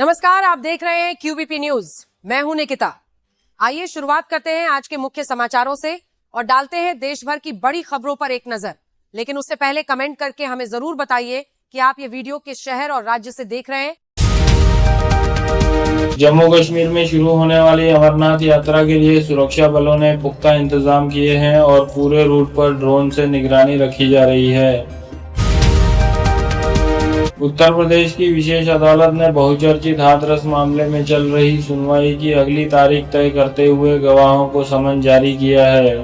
नमस्कार, आप देख रहे हैं क्यूबीपी न्यूज। मैं हूं निकिता। आइए शुरुआत करते हैं आज के मुख्य समाचारों से और डालते हैं देश भर की बड़ी खबरों पर एक नजर। लेकिन उससे पहले कमेंट करके हमें जरूर बताइए कि आप ये वीडियो किस शहर और राज्य से देख रहे हैं। जम्मू कश्मीर में शुरू होने वाली अमरनाथ यात्रा के लिए सुरक्षा बलों ने पुख्ता इंतजाम किए हैं और पूरे रूट पर ड्रोन से निगरानी रखी जा रही है। उत्तर प्रदेश की विशेष अदालत ने बहुचर्चित हाथरस मामले में चल रही सुनवाई की अगली तारीख तय करते हुए गवाहों को समन जारी किया है।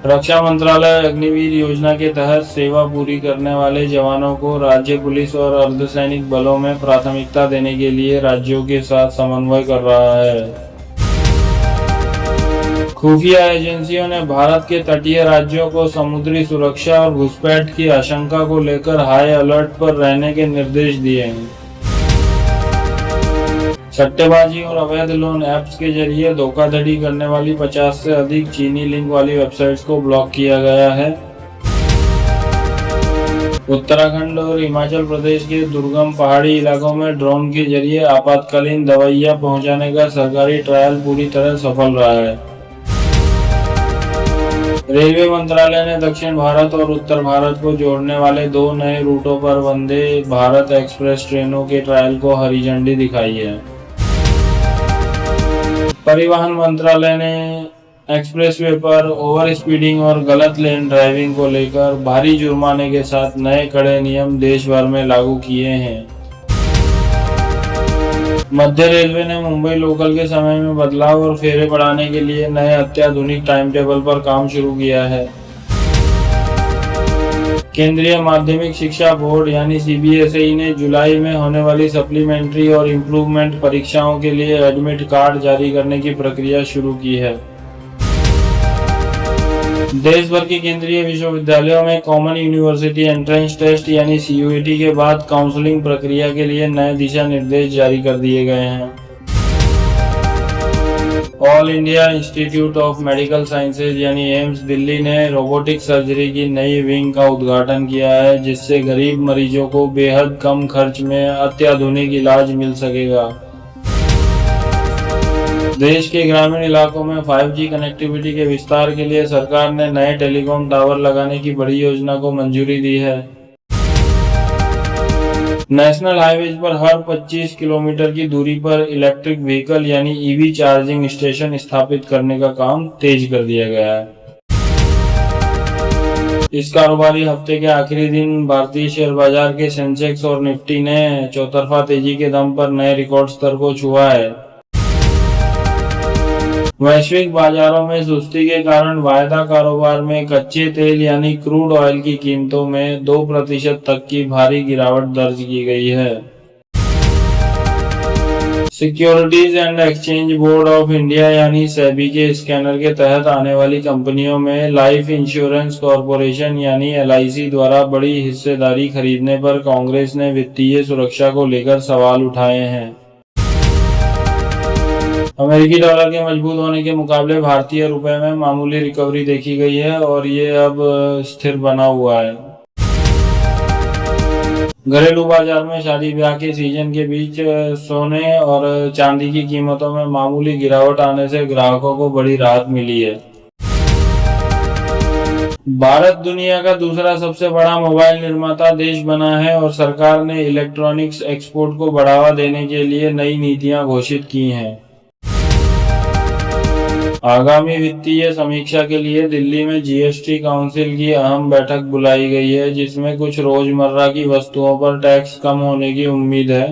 रक्षा मंत्रालय अग्निवीर योजना के तहत सेवा पूरी करने वाले जवानों को राज्य पुलिस और अर्धसैनिक बलों में प्राथमिकता देने के लिए राज्यों के साथ समन्वय कर रहा है। खुफिया एजेंसियों ने भारत के तटीय राज्यों को समुद्री सुरक्षा और घुसपैठ की आशंका को लेकर हाई अलर्ट पर रहने के निर्देश दिए हैं। सट्टेबाजी और अवैध लोन ऐप्स के जरिए धोखाधड़ी करने वाली 50 से अधिक चीनी लिंक वाली वेबसाइट्स को ब्लॉक किया गया है। उत्तराखंड और हिमाचल प्रदेश के दुर्गम पहाड़ी इलाकों में ड्रोन के जरिए आपातकालीन दवाइयां पहुंचाने का सरकारी ट्रायल पूरी तरह सफल रहा है। रेलवे मंत्रालय ने दक्षिण भारत और उत्तर भारत को जोड़ने वाले 2 नए रूटों पर वंदे भारत एक्सप्रेस ट्रेनों के ट्रायल को हरी झंडी दिखाई है। परिवहन मंत्रालय ने एक्सप्रेसवे पर ओवर स्पीडिंग और गलत लेन ड्राइविंग को लेकर भारी जुर्माने के साथ नए कड़े नियम देश भर में लागू किए हैं। मध्य रेलवे ने मुंबई लोकल के समय में बदलाव और फेरे बढ़ाने के लिए नए अत्याधुनिक टाइम टेबल पर काम शुरू किया है। केंद्रीय माध्यमिक शिक्षा बोर्ड यानी सीबीएसई ने जुलाई में होने वाली सप्लीमेंट्री और इम्प्रूवमेंट परीक्षाओं के लिए एडमिट कार्ड जारी करने की प्रक्रिया शुरू की है। देश भर के केंद्रीय विश्वविद्यालयों में कॉमन यूनिवर्सिटी एंट्रेंस टेस्ट यानी सीयूईटी के बाद काउंसलिंग प्रक्रिया के लिए नए दिशा निर्देश जारी कर दिए गए हैं। All India institute of medical sciences यानी एम्स दिल्ली ने रोबोटिक सर्जरी की नई विंग का उद्घाटन किया है, जिससे गरीब मरीजों को बेहद कम खर्च में अत्याधुनिक इलाज मिल सकेगा। देश के ग्रामीण इलाकों में 5G कनेक्टिविटी के विस्तार के लिए सरकार ने नए टेलीकॉम टावर लगाने की बड़ी योजना को मंजूरी दी है। नेशनल हाईवेज पर हर 25 किलोमीटर की दूरी पर इलेक्ट्रिक व्हीकल यानी ईवी चार्जिंग स्टेशन स्थापित करने का काम तेज कर दिया गया है। इस कारोबारी हफ्ते के आखिरी दिन भारतीय शेयर बाजार के सेंसेक्स और निफ्टी ने चौतरफा तेजी के दम पर नए रिकॉर्ड स्तर को छुआ है। वैश्विक बाजारों में सुस्ती के कारण वायदा कारोबार में कच्चे तेल यानी क्रूड ऑयल की कीमतों में 2% तक की भारी गिरावट दर्ज की गई है। Securities and exchange board of India यानी सेबी के स्कैनर के तहत आने वाली कंपनियों में लाइफ इंश्योरेंस कॉरपोरेशन यानी LIC द्वारा बड़ी हिस्सेदारी खरीदने पर कांग्रेस ने वित्तीय सुरक्षा को लेकर सवाल उठाए हैं। अमेरिकी डॉलर के मजबूत होने के मुकाबले भारतीय रुपए में मामूली रिकवरी देखी गई है और ये अब स्थिर बना हुआ है। घरेलू बाजार में शादी ब्याह के सीजन के बीच सोने और चांदी की कीमतों में मामूली गिरावट आने से ग्राहकों को बड़ी राहत मिली है। भारत दुनिया का दूसरा सबसे बड़ा मोबाइल निर्माता देश बना है और सरकार ने इलेक्ट्रॉनिक्स एक्सपोर्ट को बढ़ावा देने के लिए नई नीतियां घोषित की हैं। आगामी वित्तीय समीक्षा के लिए दिल्ली में जीएसटी काउंसिल की अहम बैठक बुलाई गई है, जिसमें कुछ रोजमर्रा की वस्तुओं पर टैक्स कम होने की उम्मीद है।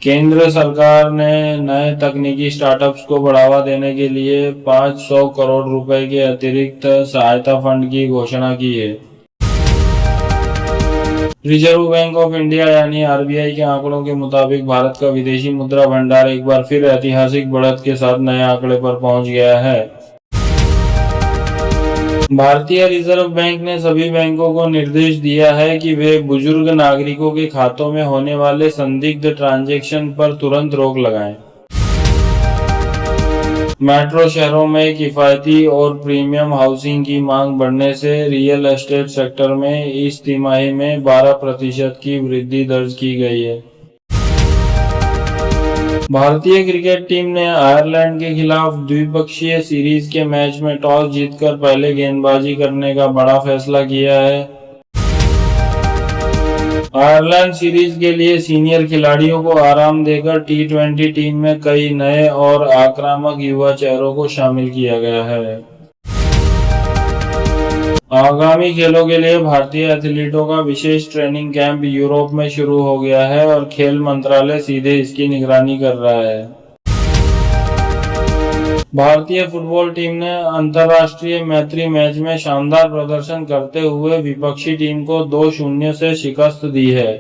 केंद्र सरकार ने नए तकनीकी स्टार्टअप्स को बढ़ावा देने के लिए 500 करोड़ रुपए के अतिरिक्त सहायता फंड की घोषणा की है। रिजर्व बैंक ऑफ इंडिया यानी आरबीआई के आंकड़ों के मुताबिक भारत का विदेशी मुद्रा भंडार एक बार फिर ऐतिहासिक बढ़त के साथ नए आंकड़े पर पहुंच गया है। भारतीय रिजर्व बैंक ने सभी बैंकों को निर्देश दिया है कि वे बुजुर्ग नागरिकों के खातों में होने वाले संदिग्ध ट्रांजैक्शन पर तुरंत रोक लगाएं। मेट्रो शहरों में किफायती और प्रीमियम हाउसिंग की मांग बढ़ने से रियल एस्टेट सेक्टर में इस तिमाही में 12% की वृद्धि दर्ज की गई है। भारतीय क्रिकेट टीम ने आयरलैंड के खिलाफ द्विपक्षीय सीरीज के मैच में टॉस जीतकर पहले गेंदबाजी करने का बड़ा फैसला किया है। आयरलैंड सीरीज के लिए सीनियर खिलाड़ियों को आराम देकर टी20 टीम में कई नए और आक्रामक युवा चेहरों को शामिल किया गया है। आगामी खेलों के लिए भारतीय एथलीटों का विशेष ट्रेनिंग कैंप यूरोप में शुरू हो गया है और खेल मंत्रालय सीधे इसकी निगरानी कर रहा है। भारतीय फुटबॉल टीम ने अंतर्राष्ट्रीय मैत्री मैच में शानदार प्रदर्शन करते हुए विपक्षी टीम को 2-0 से शिकस्त दी है।